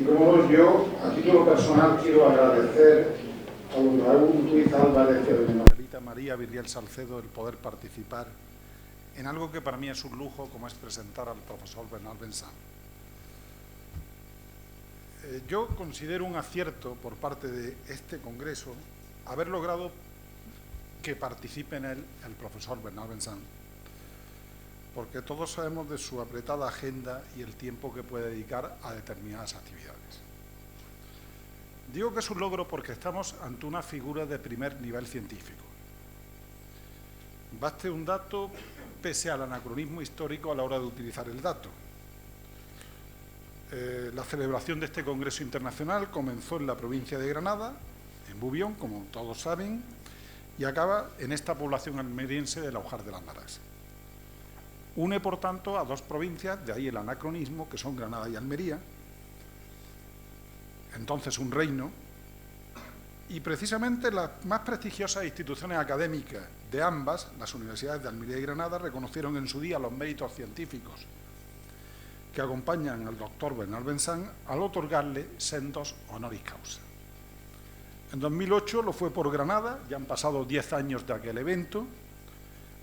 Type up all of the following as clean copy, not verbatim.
Y como no, yo, a título personal, quiero agradecer a don Raúl Ruiz Álvarez y a doña Margarita María Virriel Salcedo el poder participar en algo que para mí es un lujo, como es presentar al profesor Bernal Benzán. Yo considero un acierto por parte de este Congreso haber logrado que participe en él el profesor Bernal Benzán, porque todos sabemos de su apretada agenda y el tiempo que puede dedicar a determinadas actividades. Digo que es un logro porque estamos ante una figura de primer nivel científico. Baste un dato pese al anacronismo histórico a la hora de utilizar el dato. La celebración de este Congreso Internacional comenzó en la provincia de Granada, en Bubión, como todos saben, y acaba en esta población almeriense de Laujar de Landarás. Une, por tanto, a dos provincias, de ahí el anacronismo, que son Granada y Almería, entonces un reino, y precisamente las más prestigiosas instituciones académicas de ambas, las universidades de Almería y Granada, reconocieron en su día los méritos científicos que acompañan al doctor Bernal Benzán al otorgarle sendos honoris causa. En 2008 lo fue por Granada, ya han pasado 10 años de aquel evento,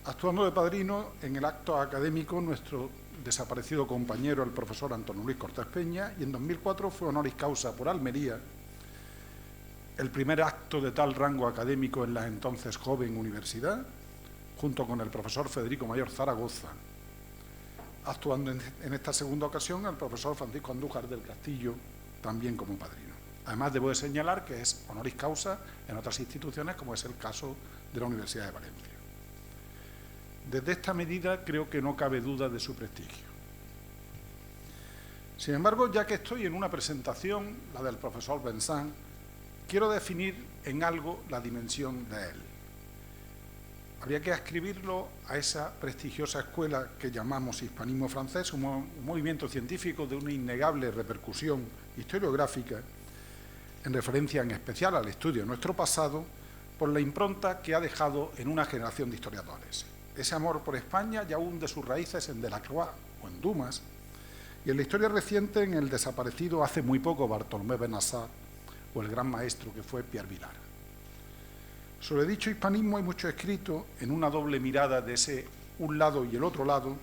actuando de padrino en el acto académico nuestro desaparecido compañero, el profesor Antonio Luis Cortés Peña, y en 2004 fue honoris causa por Almería, el primer acto de tal rango académico en la entonces joven universidad, junto con el profesor Federico Mayor Zaragoza, actuando en esta segunda ocasión el profesor Francisco Andújar del Castillo, también como padrino. Además, debo de señalar que es honoris causa en otras instituciones, como es el caso de la Universidad de Valencia. Desde esta medida creo que no cabe duda de su prestigio. Sin embargo, ya que estoy en una presentación, la del profesor Benzán, quiero definir en algo la dimensión de él. Habría que ascribirlo a esa prestigiosa escuela que llamamos hispanismo francés, un movimiento científico de una innegable repercusión historiográfica, en referencia en especial al estudio de nuestro pasado, por la impronta que ha dejado en una generación de historiadores. Ese amor por España ya hunde sus raíces en Delacroix o en Dumas, y en la historia reciente en el desaparecido hace muy poco Bartolomé Benassar o el gran maestro que fue Pierre Vilar. Sobre dicho hispanismo hay mucho escrito en una doble mirada de ese un lado y el otro lado.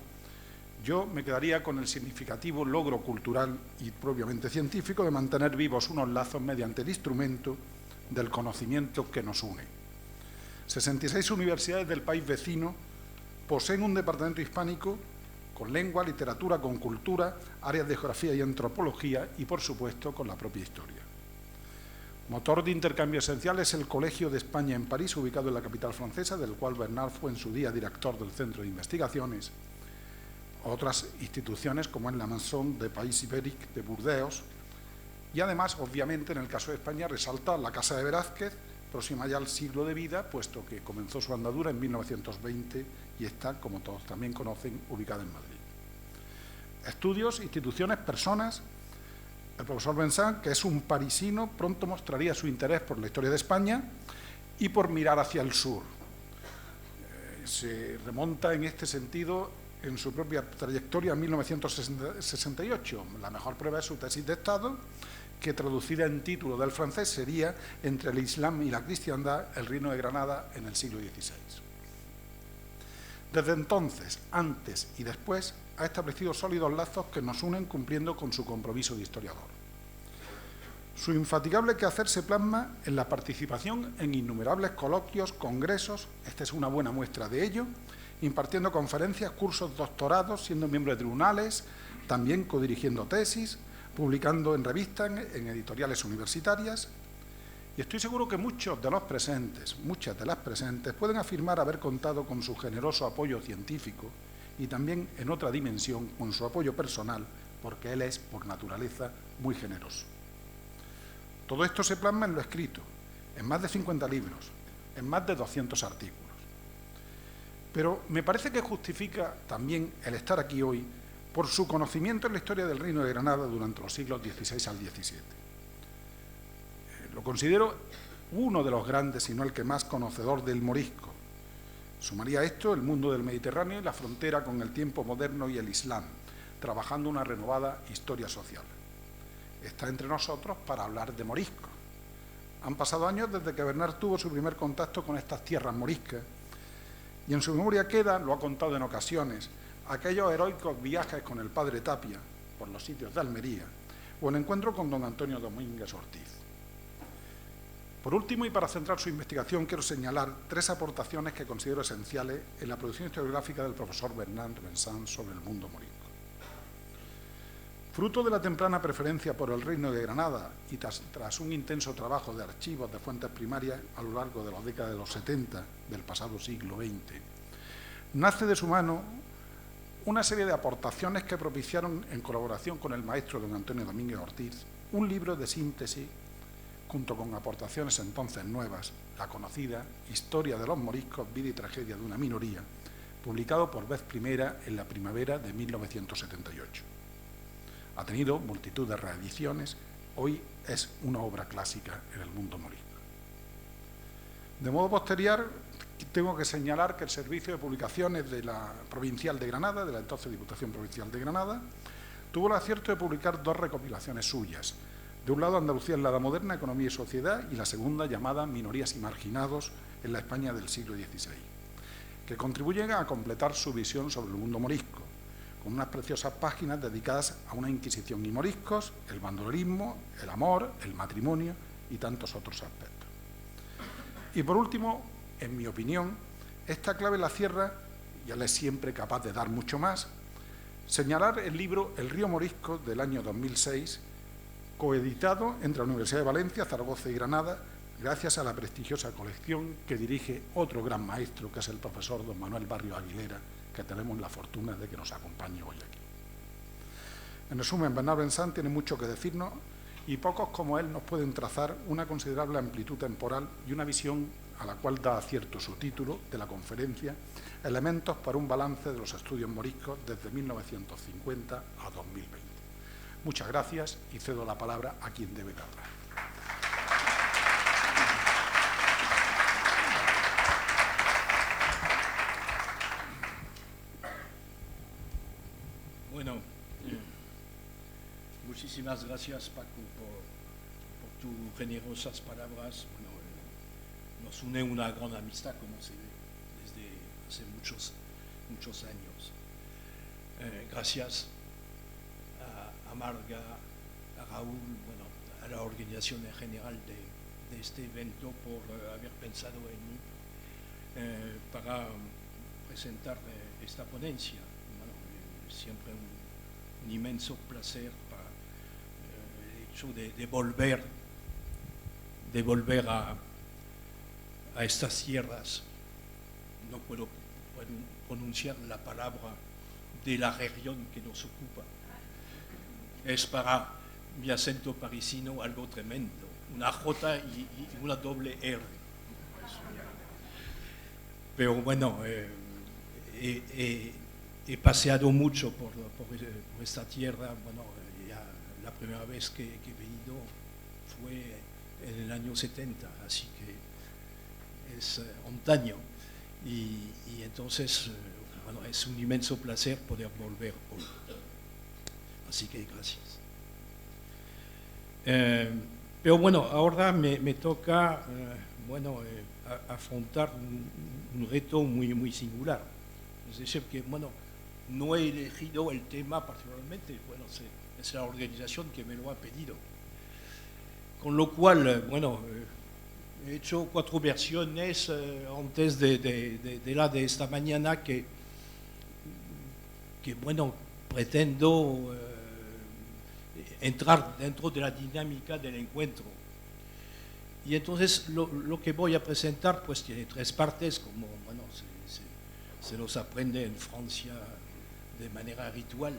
Yo me quedaría con el significativo logro cultural y propiamente científico de mantener vivos unos lazos mediante el instrumento del conocimiento que nos une. 66 universidades del país vecino poseen un departamento hispánico con lengua, literatura, con cultura, áreas de geografía y antropología y, por supuesto, con la propia historia. Motor de intercambio esencial es el Colegio de España en París, ubicado en la capital francesa, del cual Bernal fue en su día director del Centro de Investigaciones. Otras instituciones, como en la Maison de Pays Ibérique de Burdeos. Y además, obviamente, en el caso de España, resalta la Casa de Velázquez, próxima ya al siglo de vida, puesto que comenzó su andadura en 1920 y está, como todos también conocen, ubicada en Madrid. Estudios, instituciones, personas. El profesor Benzán, que es un parisino, pronto mostraría su interés por la historia de España y por mirar hacia el sur. Se remonta en este sentido en su propia trayectoria a 1968. La mejor prueba es su tesis de Estado, que traducida en título del francés sería Entre el Islam y la cristiandad, el Reino de Granada en el siglo XVI. Desde entonces, antes y después, ha establecido sólidos lazos que nos unen cumpliendo con su compromiso de historiador. Su infatigable quehacer se plasma en la participación en innumerables coloquios, congresos, esta es una buena muestra de ello, impartiendo conferencias, cursos, doctorados, siendo miembro de tribunales, también codirigiendo tesis, publicando en revistas, en editoriales universitarias. Y estoy seguro que muchas de las presentes pueden afirmar haber contado con su generoso apoyo científico y también, en otra dimensión, con su apoyo personal, porque él es, por naturaleza, muy generoso. Todo esto se plasma en lo escrito, en más de 50 libros, en más de 200 artículos. Pero me parece que justifica también el estar aquí hoy por su conocimiento en la historia del Reino de Granada durante los siglos XVI al XVII. Lo considero uno de los grandes, si no el que más conocedor del morisco. Sumaría a esto el mundo del Mediterráneo y la frontera con el tiempo moderno y el Islam, trabajando una renovada historia social. está entre nosotros para hablar de moriscos. Han pasado años desde que Bernard tuvo su primer contacto con estas tierras moriscas y en su memoria queda, lo ha contado en ocasiones, aquellos heroicos viajes con el padre Tapia por los sitios de Almería o el encuentro con don Antonio Domínguez Ortiz. Por último, y para centrar su investigación, quiero señalar 3 aportaciones que considero esenciales en la producción historiográfica del profesor Bernard Benzán sobre el mundo morisco. Fruto de la temprana preferencia por el Reino de Granada y tras un intenso trabajo de archivos de fuentes primarias a lo largo de las décadas de los 70 del pasado siglo XX, nace de su mano una serie de aportaciones que propiciaron, en colaboración con el maestro don Antonio Domínguez Ortiz, un libro de síntesis, junto con aportaciones entonces nuevas, la conocida Historia de los moriscos, vida y tragedia de una minoría, publicado por vez primera en la primavera de 1978. Ha tenido multitud de reediciones, hoy es una obra clásica en el mundo morisco. De modo posterior, tengo que señalar que el Servicio de Publicaciones de la Provincial de Granada, de la entonces Diputación Provincial de Granada, tuvo el acierto de publicar 2 recopilaciones suyas. De un lado, Andalucía en la Edad Moderna, Economía y Sociedad, y la segunda, llamada Minorías y Marginados en la España del siglo XVI, que contribuyen a completar su visión sobre el mundo morisco, con unas preciosas páginas dedicadas a una Inquisición y moriscos, el bandolerismo, el amor, el matrimonio y tantos otros aspectos. Y por último, en mi opinión, esta clave la cierra, y él es siempre capaz de dar mucho más, señalar el libro El río morisco del año 2006, coeditado entre la Universidad de Valencia, Zaragoza y Granada, gracias a la prestigiosa colección que dirige otro gran maestro, que es el profesor don Manuel Barrios Aguilera, que tenemos la fortuna de que nos acompañe hoy aquí. En resumen, Bernard Benzán tiene mucho que decirnos y pocos como él nos pueden trazar una considerable amplitud temporal y una visión a la cual da acierto su título de la conferencia, Elementos para un balance de los estudios moriscos desde 1950 a 2020. Muchas gracias y cedo la palabra a quien debe darla. Bueno, muchísimas gracias, Paco, por tus generosas palabras. Bueno, nos une una gran amistad, como se ve, desde hace muchos años. Gracias a Marga, a Raúl, bueno, a la organización en general de este evento por haber pensado en mí para presentar esta ponencia. Siempre un inmenso placer para el hecho de volver a estas tierras. No puedo pronunciar la palabra de la región que nos ocupa. Es para mi acento parisino algo tremendo, una J y una doble R. Pero bueno, he paseado mucho por esta tierra. Bueno, ya la primera vez que he venido fue en el año 70, así que es antaño. Y entonces, bueno, es un inmenso placer poder volver hoy. Así que gracias. Pero bueno, ahora me toca afrontar un reto muy singular. Es decir, que bueno, no he elegido el tema particularmente, bueno, es la organización que me lo ha pedido. Con lo cual, bueno, he hecho 4 versiones antes de la de esta mañana que bueno, pretendo entrar dentro de la dinámica del encuentro. Y entonces lo que voy a presentar pues tiene 3 partes, como bueno, se los aprende en Francia de manera ritual.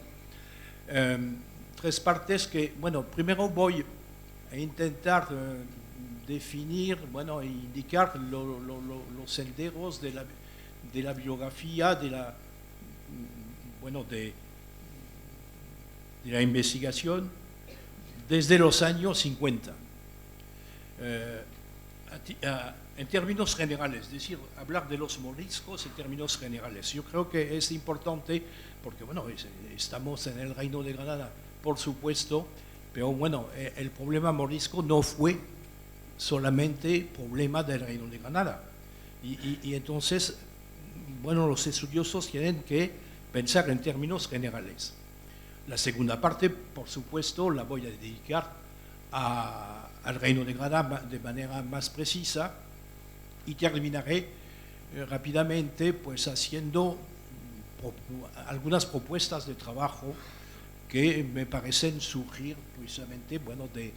3 partes que, bueno, primero voy a intentar definir, bueno, e indicar los senderos de la biografía, de la investigación desde los años 50. En términos generales, es decir, hablar de los moriscos en términos generales. Yo creo que es importante porque, bueno, estamos en el Reino de Granada, por supuesto, Pero bueno, el problema morisco no fue solamente problema del Reino de Granada. Y entonces, bueno, los estudiosos tienen que pensar en términos generales. La segunda parte, por supuesto, la voy a dedicar al Reino de Granada de manera más precisa y terminaré rápidamente pues haciendo algunas propuestas de trabajo que me parecen surgir precisamente, bueno, de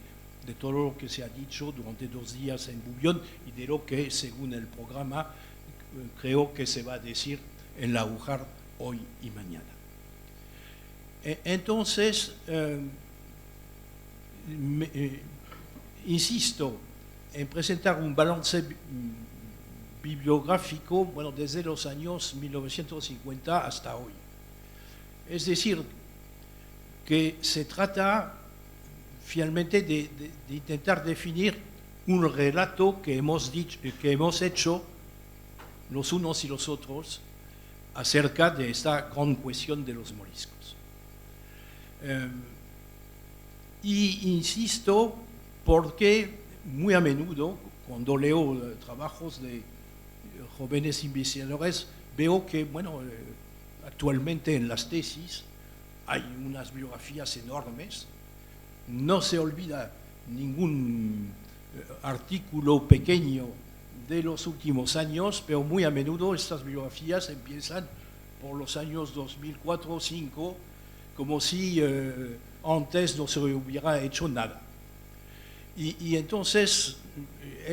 todo lo que se ha dicho durante 2 días en Bouillon y de lo que, según el programa, creo que se va a decir en la UJAR hoy y mañana. Entonces, insisto en presentar un balance bibliográfico, bueno, desde los años 1950 hasta hoy. Es decir, que se trata finalmente de intentar definir un relato que hemos hecho los unos y los otros acerca de esta gran cuestión de los moriscos. Y insisto porque muy a menudo, cuando leo trabajos de jóvenes investigadores, veo que, bueno, actualmente en las tesis hay unas biografías enormes, no se olvida ningún artículo pequeño de los últimos años, pero muy a menudo estas biografías empiezan por los años 2004 o 2005, como si antes no se hubiera hecho nada. Y entonces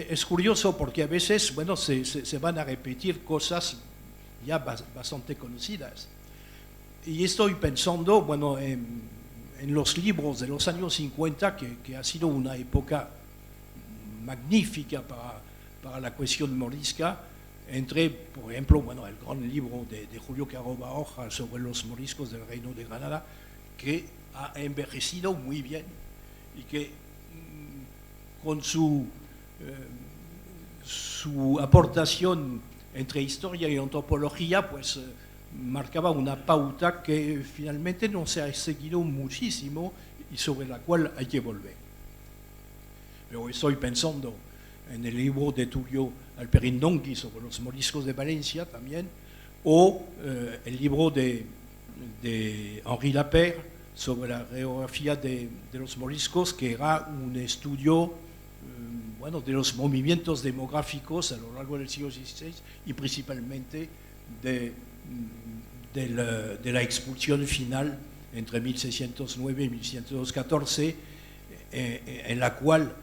es curioso porque a veces, bueno, se van a repetir cosas ya bastante conocidas. Y estoy pensando, bueno, en los libros de los años 50, que ha sido una época magnífica para la cuestión morisca, entre, por ejemplo, bueno, el gran libro de Julio Caro Baroja sobre los moriscos del Reino de Granada, que ha envejecido muy bien y que con su aportación entre historia y antropología, pues marcaba una pauta que finalmente no se ha seguido muchísimo y sobre la cual hay que volver. Pero estoy pensando en el libro de Tulio Alperín Donqui sobre los moriscos de Valencia también, o el libro de Henri Lapeyre sobre la geografía de los moriscos, que era un estudio bueno, de los movimientos demográficos a lo largo del siglo XVI y principalmente de la expulsión final entre 1609 y 1614, en la cual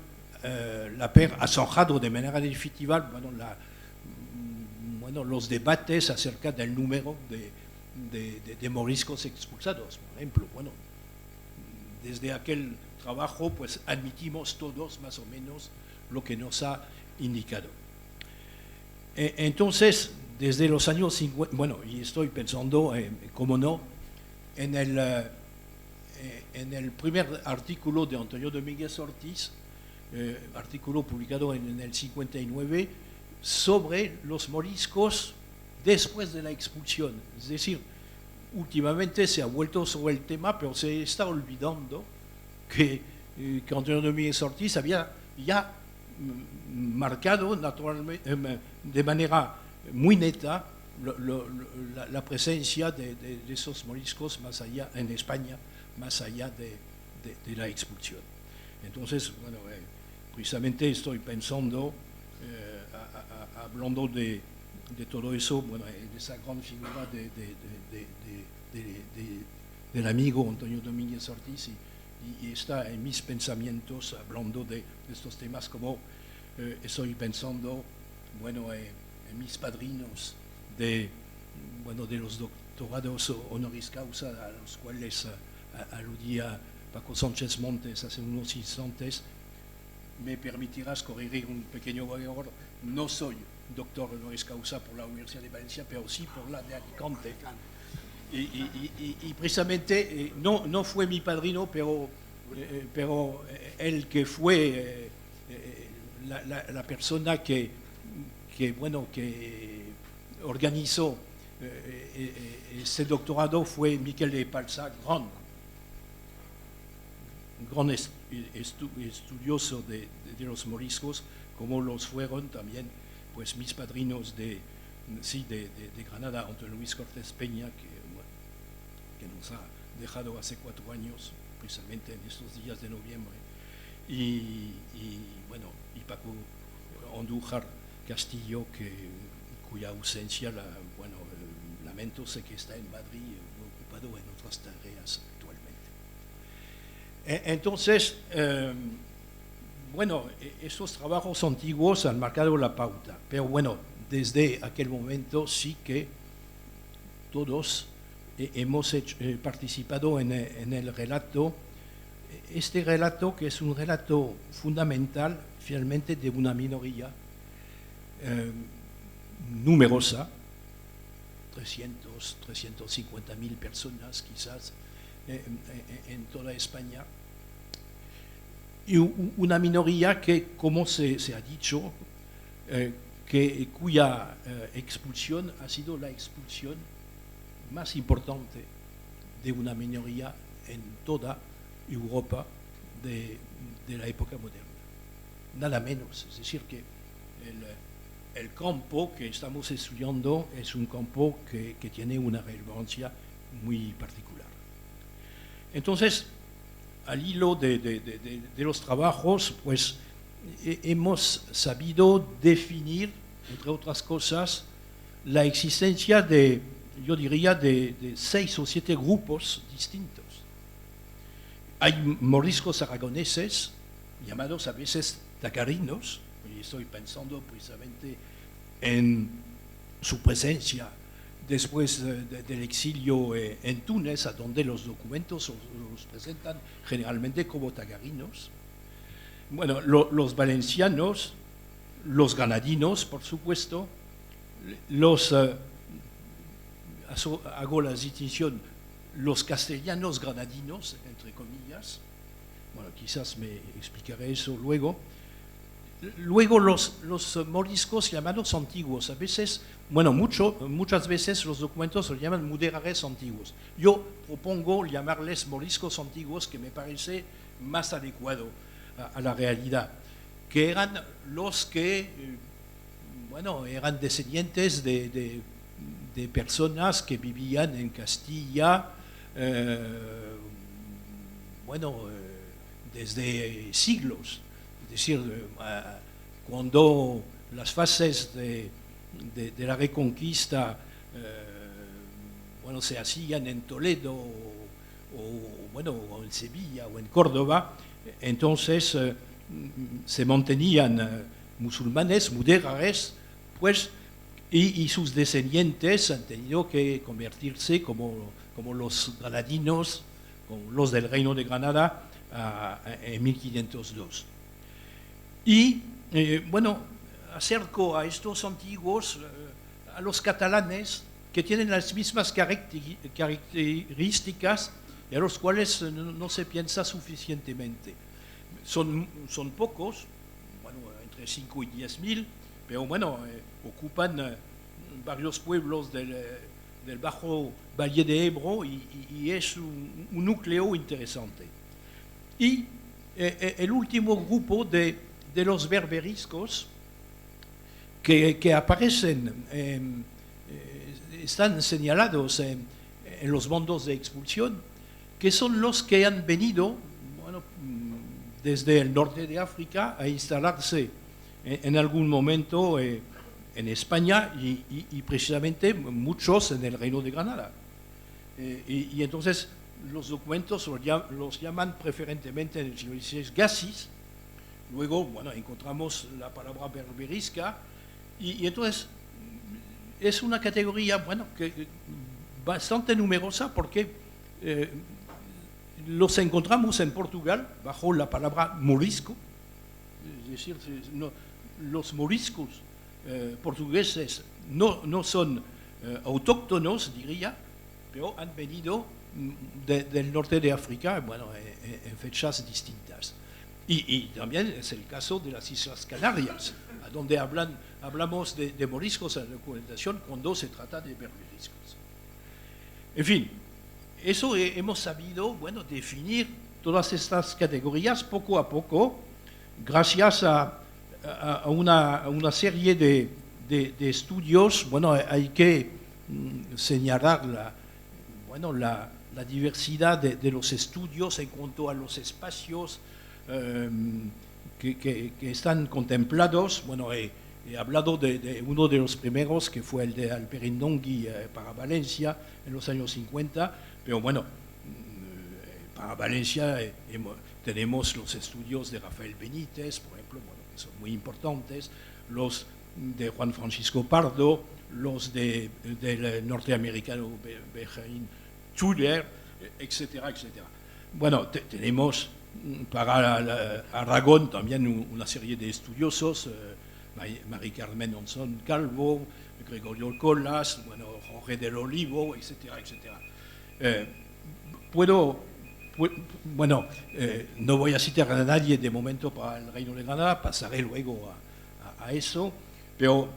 Lapeyre ha zanjado de manera definitiva los debates acerca del número de moriscos expulsados. Por ejemplo, bueno, desde aquel trabajo pues admitimos todos más o menos lo que nos ha indicado. Entonces, desde los años 50, bueno, y estoy pensando, cómo no, en el primer artículo de Antonio Domínguez Ortiz, artículo publicado en el 59, sobre los moriscos después de la expulsión. Es decir, últimamente se ha vuelto sobre el tema, pero se está olvidando que Antonio Domínguez Ortiz había ya marcado naturalmente, de manera muy neta la presencia de esos moriscos más allá, en España, más allá de la expulsión. Entonces, bueno, precisamente estoy pensando, hablando de todo eso, bueno, de esa gran figura del amigo Antonio Domínguez Ortiz, y está en mis pensamientos hablando de estos temas, como estoy pensando, bueno, en mis padrinos de los doctorados honoris causa a los cuales aludía Paco Sánchez Montes hace unos instantes. Me permitirás corregir un pequeño error. No soy doctor honoris causa por la Universidad de Valencia, pero sí por la de Alicante. Y precisamente no fue mi padrino, pero él que fue la persona que organizó ese doctorado fue Miquel de Palsa, gran gran estudioso de los moriscos, como los fueron también pues, mis padrinos de Granada, Antonio Luis Cortés Peña, que nos ha dejado hace 4 años, precisamente en estos días de noviembre, y Paco Andújar Castillo, cuya ausencia, lamento, sé que está en Madrid, ocupado en otras tareas actualmente. Entonces, estos trabajos antiguos han marcado la pauta, pero bueno, desde aquel momento sí que todos hemos participado en el relato, este relato que es un relato fundamental finalmente de una minoría numerosa, 350.000 personas quizás en toda España, y una minoría que, como se ha dicho, cuya expulsión ha sido la expulsión más importante de una minoría en toda Europa de la época moderna. Nada menos, es decir, que el campo que estamos estudiando es un campo que tiene una relevancia muy particular. Entonces, al hilo de los trabajos, pues hemos sabido definir, entre otras cosas, la existencia yo diría, de 6 o 7 grupos distintos. Hay moriscos aragoneses, llamados a veces tagarinos, y estoy pensando precisamente en su presencia después del exilio en Túnez, a donde los documentos los presentan generalmente como tagarinos. Bueno, los valencianos, los granadinos, por supuesto, hago la distinción, los castellanos granadinos, entre comillas, bueno, quizás me explicaré eso luego. Luego los moriscos llamados antiguos, a veces, muchas veces los documentos los llaman mudéjares antiguos. Yo propongo llamarles moriscos antiguos, que me parece más adecuado a la realidad, que eran los que, eran descendientes de personas que vivían en Castilla, desde siglos. Es decir, cuando las fases de la Reconquista se hacían en Toledo o en Sevilla o en Córdoba, entonces se mantenían musulmanes, mudéjares, pues, y sus descendientes han tenido que convertirse como los granadinos, como los del Reino de Granada en 1502. Y, acerco a estos antiguos, a los catalanes, que tienen las mismas características y a los cuales no se piensa suficientemente. Son pocos, entre 5 y 10.000, pero ocupan varios pueblos del Bajo Valle de Ebro y es un núcleo interesante. Y el último grupo de los berberiscos que aparecen, están señalados en los bandos de expulsión, que son los que han venido desde el norte de África a instalarse en algún momento en España y precisamente muchos en el Reino de Granada. Y entonces los documentos los llaman preferentemente en el siglo XVI gasis. Luego, encontramos la palabra berberisca y entonces es una categoría, bastante numerosa porque los encontramos en Portugal bajo la palabra morisco, es decir, los moriscos portugueses no son autóctonos, diría, pero han venido del norte de África, en fechas distintas. Y también es el caso de las Islas Canarias, a donde hablamos de moriscos en la documentación cuando se trata de berberiscos. En fin, eso hemos sabido definir todas estas categorías poco a poco, gracias a una serie de estudios. Bueno, hay que señalar la diversidad de los estudios en cuanto a los espacios que están contemplados. Bueno, he hablado de uno de los primeros, que fue el de Alperindongui para Valencia en los años 50, pero bueno, para Valencia tenemos los estudios de Rafael Benítez, por ejemplo, bueno, que son muy importantes, los de Juan Francisco Pardo, los del norteamericano Benjamin Schuller, etcétera, etcétera. Bueno, tenemos para Aragón también una serie de estudiosos, María Carmen Onzón Calvo, Gregorio Colas, bueno, Jorge del Olivo, etcétera, etcétera. No voy a citar a nadie de momento para el Reino de Granada, pasaré luego a eso, pero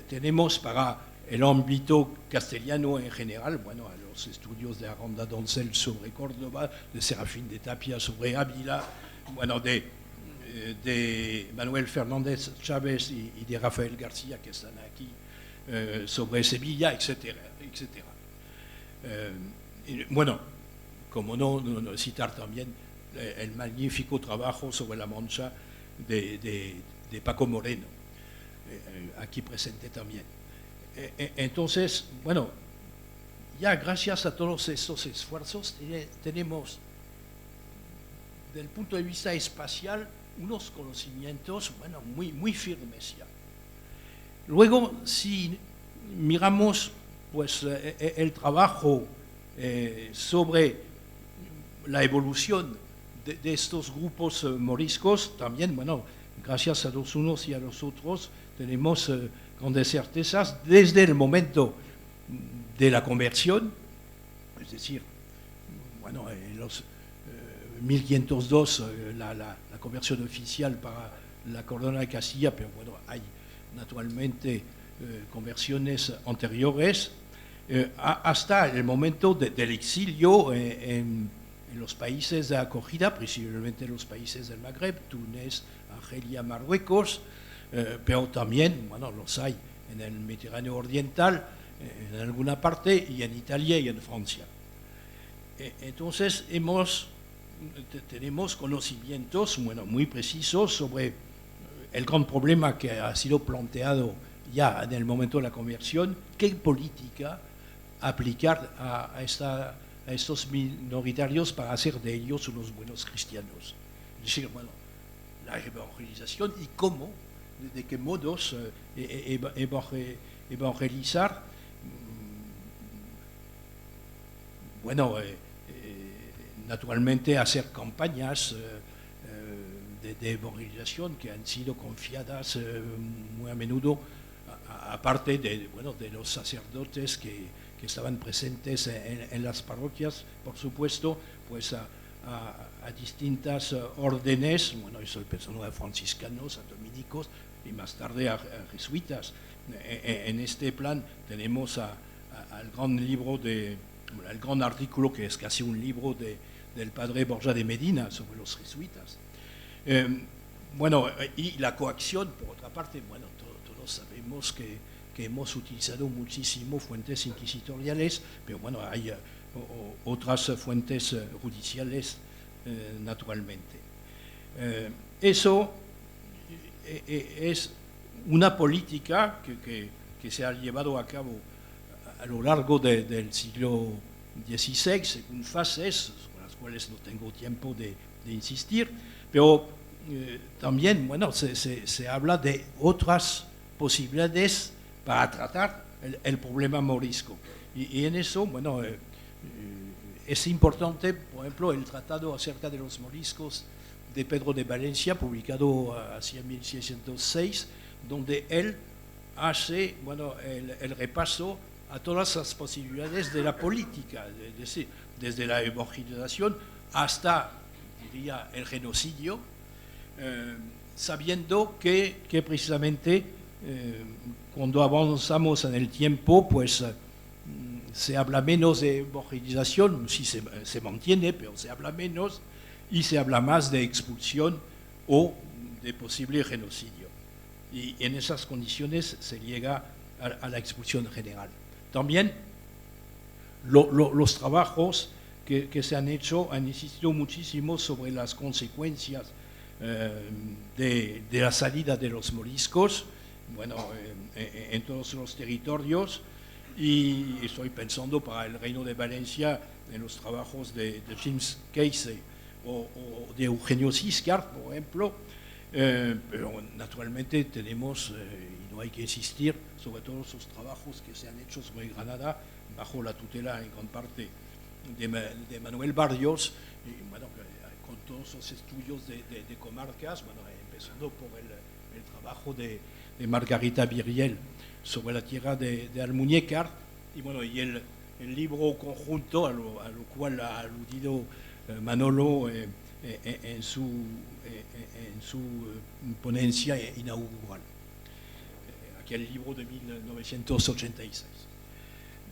tenemos para el ámbito castellano en general, bueno, a los estudios de Aranda Doncel sobre Córdoba, de Serafín de Tapia sobre Ávila, bueno, de Manuel Fernández Chávez y de Rafael García, que están aquí, sobre Sevilla, etcétera, etcétera. Bueno, como no citar también el magnífico trabajo sobre la Mancha de Paco Moreno, aquí presente también. Entonces, bueno, ya gracias a todos estos esfuerzos tenemos, desde el punto de vista espacial, unos conocimientos, bueno, muy firmes ya. Luego, si miramos pues el trabajo sobre la evolución de estos grupos moriscos, también, bueno, gracias a los unos y a los otros, tenemos grandes certezas desde el momento de la conversión, es decir, bueno, en los 1502 la conversión oficial para la corona de Castilla, pero bueno, hay naturalmente conversiones anteriores, hasta el momento del exilio en los países de acogida, principalmente los países del Magreb, Túnez, Argelia, Marruecos, pero también, bueno, los hay en el Mediterráneo Oriental, en alguna parte, y en Italia y en Francia. Entonces tenemos conocimientos, bueno, muy precisos sobre el gran problema que ha sido planteado ya en el momento de la conversión: qué política aplicar a estos minoritarios para hacer de ellos unos buenos cristianos. Es decir, bueno, la evangelización y cómo, de qué modos evangelizar. Bueno, naturalmente hacer campañas de evangelización que han sido confiadas muy a menudo, aparte de los sacerdotes que estaban presentes en las parroquias, por supuesto, pues a distintas órdenes, bueno, eso empezó a franciscanos, a dominicos y más tarde a jesuitas. En este plan tenemos al gran libro el gran artículo, que es casi un libro del padre Borja de Medina sobre los jesuitas. Y la coacción, por otra parte, bueno, todos sabemos que hemos utilizado muchísimo fuentes inquisitoriales, pero bueno, hay otras fuentes judiciales, naturalmente. Eso es una política que se ha llevado a cabo a lo largo del siglo XVI, según fases, con las cuales no tengo tiempo de insistir, pero también, bueno, se habla de otras posibilidades para tratar el problema morisco. Y en eso, bueno, es importante, por ejemplo, el tratado acerca de los moriscos de Pedro de Valencia, publicado hacia 1606, donde él hace, bueno, el repaso a todas las posibilidades de la política, es decir, desde la evangelización hasta, diría, el genocidio, sabiendo que precisamente cuando avanzamos en el tiempo, pues se habla menos de evangelización, sí se mantiene, pero se habla menos, y se habla más de expulsión o de posible genocidio. Y en esas condiciones se llega a la expulsión general. También los trabajos que se han hecho han insistido muchísimo sobre las consecuencias de la salida de los moriscos, bueno, en todos los territorios, y estoy pensando para el Reino de Valencia en los trabajos de James Casey o de Eugenio Ciscar, por ejemplo, pero naturalmente tenemos, y no hay que insistir, sobre todos los trabajos que se han hecho sobre Granada bajo la tutela en gran parte de Manuel Barrios, y bueno, con todos los estudios de comarcas, bueno, empezando por el trabajo de Margarita Viriel sobre la tierra de Almuñécar, y bueno, y el libro conjunto a lo cual ha aludido Manolo en su ponencia inaugural, aquel libro de 1986.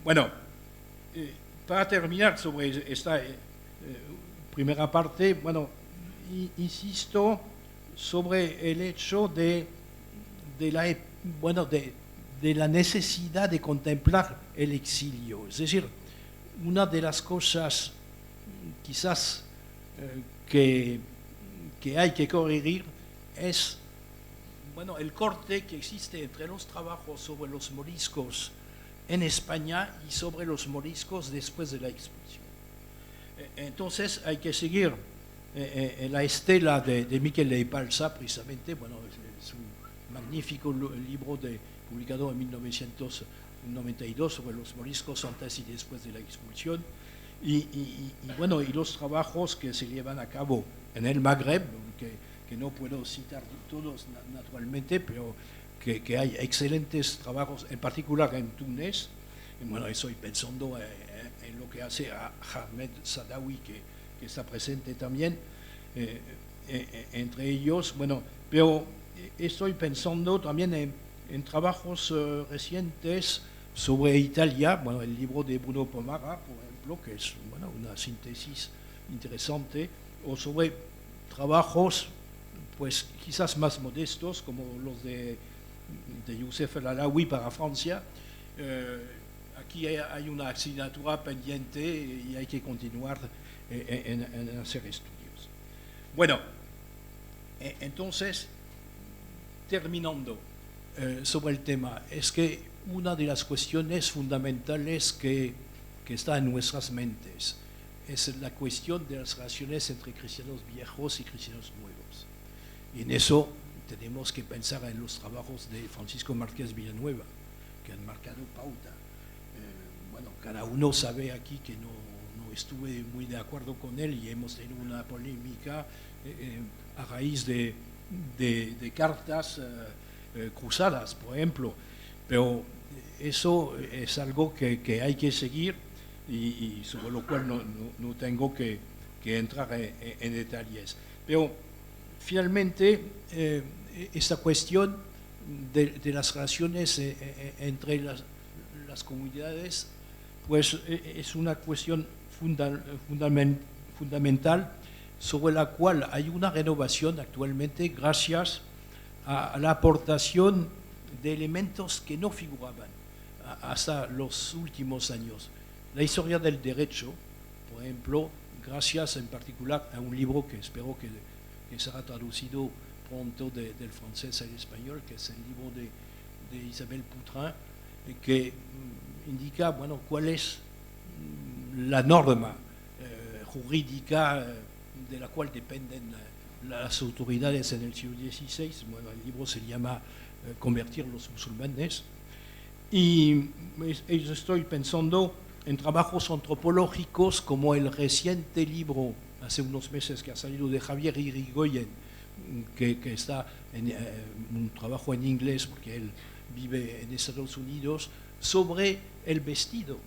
Bueno, para terminar sobre esta primera parte, bueno, insisto sobre el hecho de la necesidad de contemplar el exilio. Es decir, una de las cosas quizás que hay que corregir es, bueno, el corte que existe entre los trabajos sobre los moriscos en España y sobre los moriscos después de la expulsión. Entonces hay que seguir la estela de Miquel de Palsa, precisamente, bueno, su magnífico libro publicado en 1992 sobre los moriscos antes y después de la expulsión, y bueno, y los trabajos que se llevan a cabo en el Magreb, que no puedo citar todos naturalmente, pero que hay excelentes trabajos, en particular en Túnez. Y bueno, estoy pensando en lo que hace a Ahmed Sadawi, que está presente también entre ellos. Bueno, pero estoy pensando también en trabajos recientes sobre Italia, bueno, el libro de Bruno Pomara, por ejemplo, que es, bueno, una síntesis interesante, o sobre trabajos pues quizás más modestos, como los de Youssef El Alaoui para Francia. Aquí hay una asignatura pendiente y hay que continuar en hacer estudios. Bueno, entonces, terminando sobre el tema, es que una de las cuestiones fundamentales que está en nuestras mentes es la cuestión de las relaciones entre cristianos viejos y cristianos nuevos. Y en eso tenemos que pensar en los trabajos de Francisco Márquez Villanueva, que han marcado pauta. Bueno, cada uno sabe aquí que no estuve muy de acuerdo con él y hemos tenido una polémica a raíz de cartas cruzadas, por ejemplo. Pero eso es algo que hay que seguir y sobre lo cual no tengo que entrar en detalles. Pero finalmente, esta cuestión de las relaciones entre las comunidades, pues es una cuestión fundamental sobre la cual hay una renovación actualmente gracias a la aportación de elementos que no figuraban hasta los últimos años. La historia del derecho, por ejemplo, gracias en particular a un libro que espero que será traducido pronto del francés al español, que es el libro de Isabelle Poutrin, que indica, bueno, cuál es la norma jurídica de la cual dependen las autoridades en el siglo XVI. Bueno, el libro se llama Convertir los musulmanes. Y estoy pensando en trabajos antropológicos como el reciente libro, hace unos meses, que ha salido de Javier Irigoyen, que está en un trabajo en inglés porque él vive en Estados Unidos, sobre el vestido,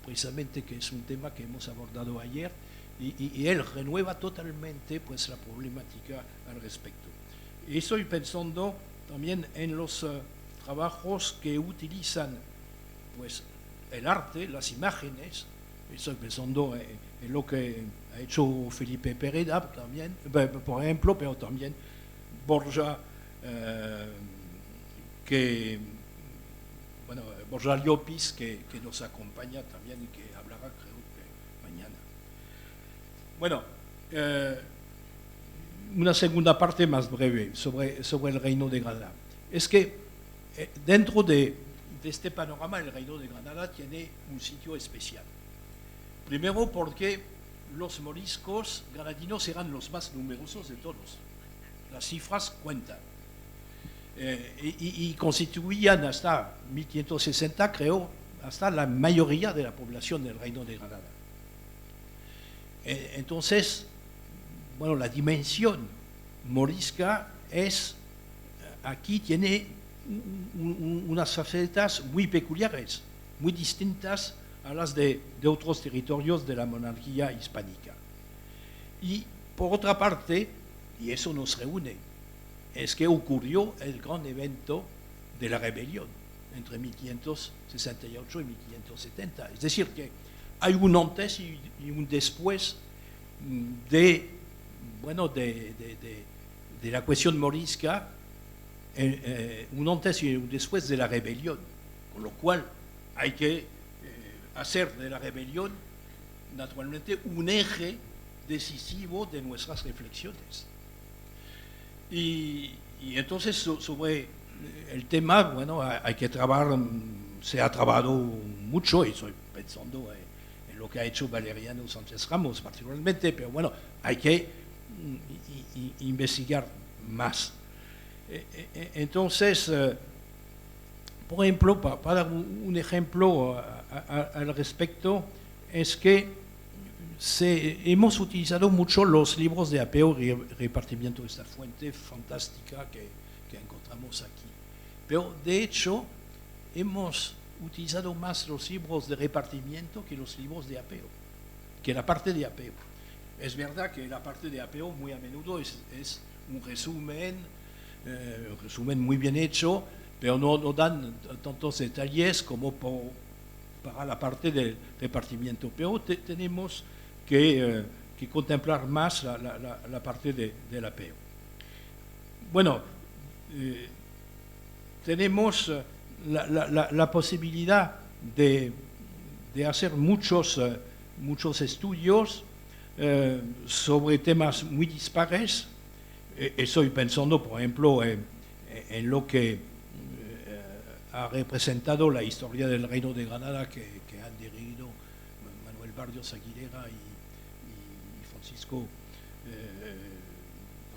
precisamente, que es un tema que hemos abordado ayer, y él renueva totalmente pues la problemática al respecto. Y estoy pensando también en los trabajos que utilizan pues el arte, las imágenes, estoy pensando en lo que ha hecho Felipe Pereda también, por ejemplo, pero también Borja, Borja Llopis, que nos acompaña también y que hablará, creo que mañana. Bueno, una segunda parte más breve sobre el Reino de Granada. Es que dentro de este panorama el Reino de Granada tiene un sitio especial. Primero porque los moriscos granadinos eran los más numerosos de todos. Las cifras cuentan. Y constituían hasta 1560, creo, hasta la mayoría de la población del Reino de Granada. Entonces, bueno, la dimensión morisca aquí tiene unas facetas muy peculiares, muy distintas a las de otros territorios de la monarquía hispánica. Y por otra parte, y eso nos reúne, es que ocurrió el gran evento de la rebelión entre 1568 y 1570. Es decir, que hay un antes y un después de la cuestión morisca, un antes y un después de la rebelión, con lo cual hay que hacer de la rebelión naturalmente un eje decisivo de nuestras reflexiones. Y entonces sobre el tema, bueno, hay que trabajar, se ha trabajado mucho, y estoy pensando en lo que ha hecho Valeriano Sánchez Ramos particularmente, pero bueno, hay que investigar más. Entonces, por ejemplo, para dar un ejemplo al respecto, es que hemos utilizado mucho los libros de apeo y repartimiento, esta fuente fantástica que encontramos aquí. Pero, de hecho, hemos utilizado más los libros de repartimiento que los libros de apeo, que la parte de apeo. Es verdad que la parte de apeo muy a menudo es un resumen muy bien hecho, pero no dan tantos detalles como para la parte del repartimiento. Pero tenemos que contemplar más la parte del apeo. Bueno, tenemos la posibilidad de hacer muchos estudios sobre temas muy dispares. Estoy pensando, por ejemplo, en lo que ha representado la historia del Reino de Granada que han dirigido Manuel Barrios Aguilera y Francisco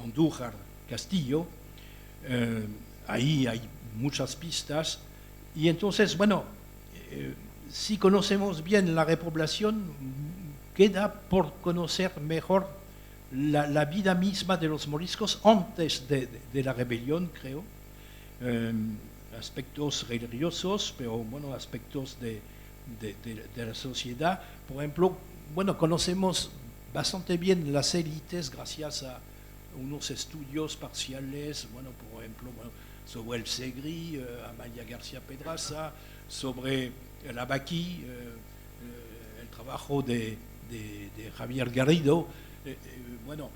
Andújar Castillo. Ahí hay muchas pistas, y entonces, bueno, si conocemos bien la repoblación, queda por conocer mejor la vida misma de los moriscos antes de la rebelión, creo. Aspectos religiosos, pero bueno, aspectos de la sociedad. Por ejemplo, bueno, conocemos bastante bien las élites gracias a unos estudios parciales, bueno, por ejemplo, sobre el Segri, Amalia García Pedraza, sobre el Abaquí, el trabajo de Javier Garrido, bueno,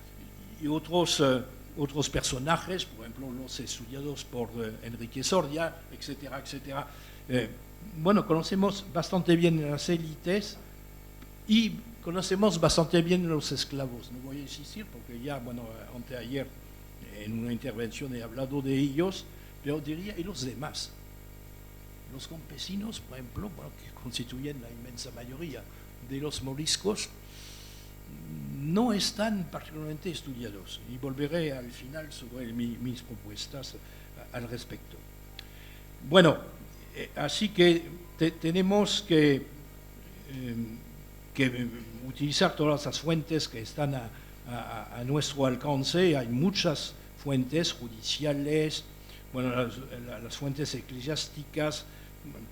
y otros personajes, por ejemplo, los estudiados por Enrique Soria, etcétera, etcétera. Bueno, conocemos bastante bien las élites y conocemos bastante bien los esclavos. No voy a insistir porque ya, bueno, anteayer en una intervención he hablado de ellos, pero diría, y los demás. Los campesinos, por ejemplo, bueno, que constituyen la inmensa mayoría de los moriscos, no están particularmente estudiados, y volveré al final sobre mis propuestas al respecto. Bueno, así que tenemos que utilizar todas las fuentes que están a nuestro alcance. Hay muchas fuentes judiciales, bueno, las fuentes eclesiásticas,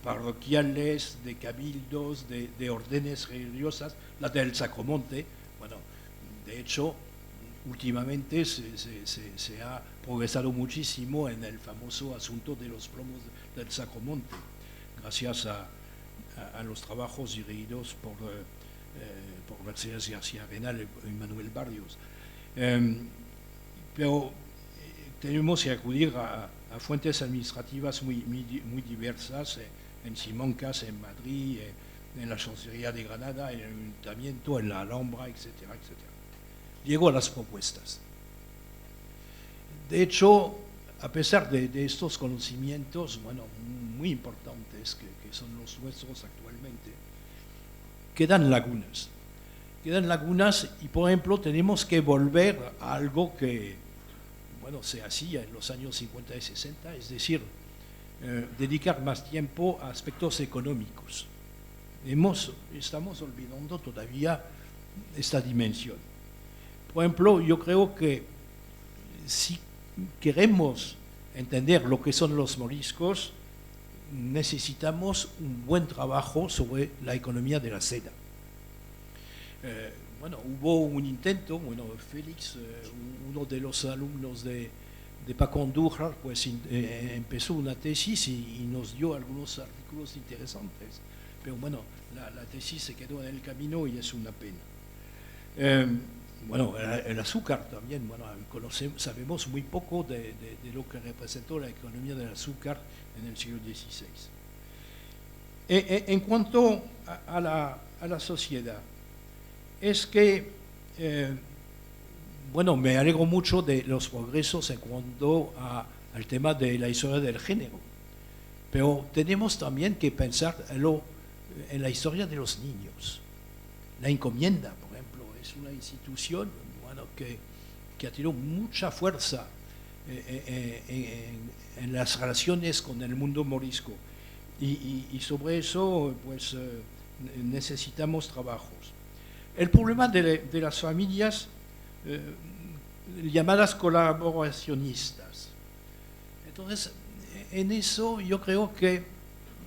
parroquiales, de cabildos, de órdenes religiosas, la del Sacromonte. Bueno, de hecho, últimamente se ha progresado muchísimo en el famoso asunto de los plomos del Sacromonte, gracias a los trabajos dirigidos por Mercedes García Arenal y Manuel Barrios. Pero tenemos que acudir a fuentes administrativas muy diversas, en Simancas, en Madrid, en la Chancellería de Granada, en el Ayuntamiento, en la Alhambra, etcétera, etcétera. Llego a las propuestas. De hecho, a pesar de estos conocimientos, bueno, muy importantes que son los nuestros actualmente, quedan lagunas. Quedan lagunas y, por ejemplo, tenemos que volver a algo que, bueno, se hacía en los años 50 y 60, es decir, dedicar más tiempo a aspectos económicos. Estamos olvidando todavía esta dimensión. Por ejemplo, yo creo que si queremos entender lo que son los moriscos, necesitamos un buen trabajo sobre la economía de la seda. Bueno, hubo un intento, bueno, Félix, uno de los alumnos de Paco Andújar, pues empezó una tesis y nos dio algunos artículos interesantes, pero bueno, la tesis se quedó en el camino y es una pena. Bueno, el azúcar también, bueno, sabemos muy poco de lo que representó la economía del azúcar en el siglo XVI. En cuanto a la sociedad, es que, bueno, me alegro mucho de los progresos en cuanto al tema de la historia del género, pero tenemos también que pensar en la historia de los niños. La encomienda, por ejemplo, es una institución, bueno, que ha tenido mucha fuerza en las relaciones con el mundo morisco, y sobre eso pues necesitamos trabajos. El problema de las familias llamadas colaboracionistas. Entonces, en eso yo creo que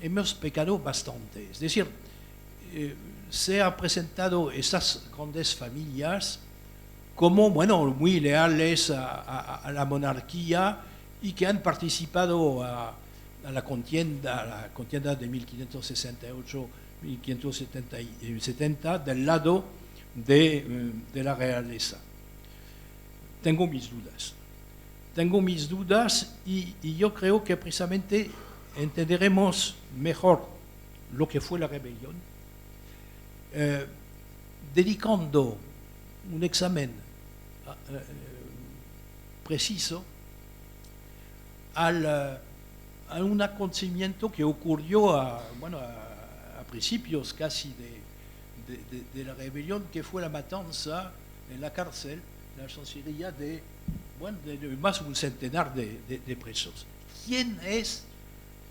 hemos pecado bastante. Es decir, se ha presentado esas grandes familias como, bueno, muy leales a la monarquía y que han participado a la contienda de 1568-1570 del lado de la realeza. Tengo mis dudas y yo creo que precisamente entenderemos mejor lo que fue la rebelión, dedicando un examen preciso a un acontecimiento que ocurrió a principios casi de la rebelión, que fue la matanza en la cárcel, la Chancellería de más de un centenar de presos. ¿Quiénes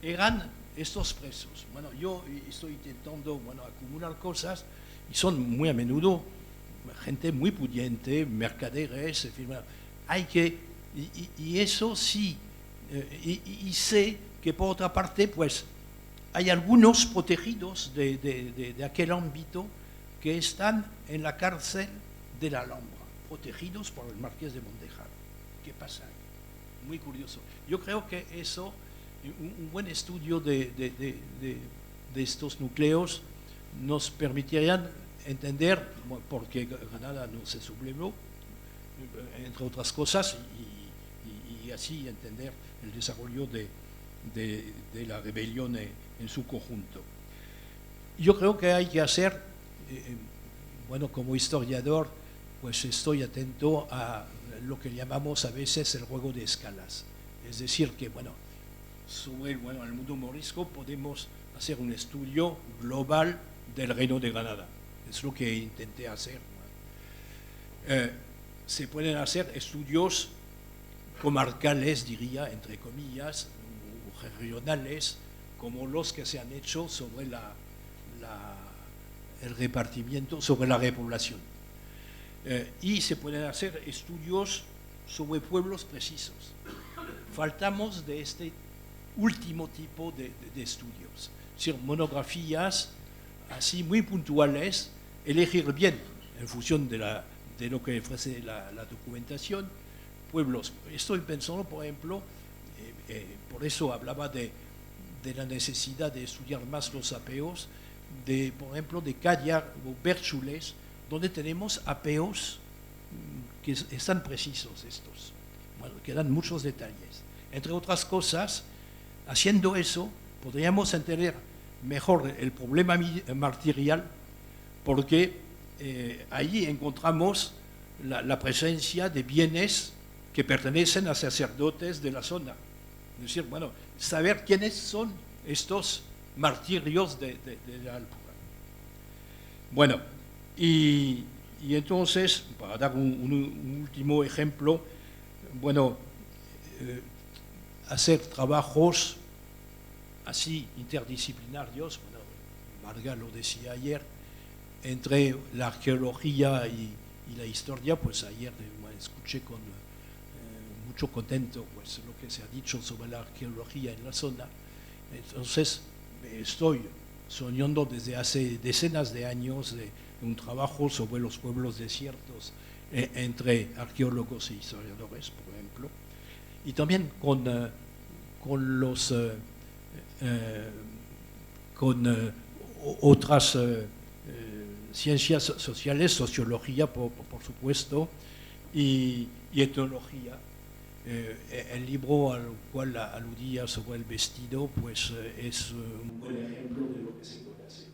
eran estos presos? Bueno, yo estoy intentando acumular cosas y son muy a menudo gente muy pudiente, mercaderes, en fin, y eso sí, y sé que por otra parte, pues, hay algunos protegidos de aquel ámbito que están en la cárcel de la Alhambra, protegidos por el Marqués de Mondejar. ¿Qué pasa ahí? Muy curioso. Yo creo que eso, un buen estudio de estos núcleos nos permitirían entender por qué Granada no se sublevó, entre otras cosas, y así entender el desarrollo de la rebelión en su conjunto. Yo creo que hay que hacer, como historiador, pues estoy atento a lo que llamamos a veces el juego de escalas. Es decir, que sobre el mundo morisco podemos hacer un estudio global del Reino de Granada. Es lo que intenté hacer. Se pueden hacer estudios comarcales, diría, entre comillas, o regionales, como los que se han hecho sobre el repartimiento, sobre la repoblación. Y se pueden hacer estudios sobre pueblos precisos. Faltamos de este último tipo de estudios, es decir, monografías así muy puntuales, elegir bien en función de lo que ofrece la documentación, pueblos. Estoy pensando, por ejemplo, por eso hablaba de la necesidad de estudiar más los apeos, por ejemplo, de Cagliar o Bércholes, donde tenemos apeos que están precisos estos, bueno, que dan muchos detalles. Entre otras cosas, haciendo eso, podríamos entender mejor el problema martirial, porque allí encontramos la presencia de bienes que pertenecen a sacerdotes de la zona. Es decir, bueno, saber quiénes son estos martirios de la Alpujarra. Bueno, y entonces, para dar un último ejemplo, bueno, hacer trabajos así interdisciplinarios, bueno, Marga lo decía ayer, entre la arqueología y la historia, pues ayer escuché con mucho contento pues lo que se ha dicho sobre la arqueología en la zona. Entonces estoy soñando desde hace decenas de años de un trabajo sobre los pueblos desiertos entre arqueólogos e historiadores, por ejemplo, y también con otras ciencias sociales, sociología, por supuesto, y etnología. El libro al cual aludía sobre el vestido, pues es un buen ejemplo de lo que se puede hacer.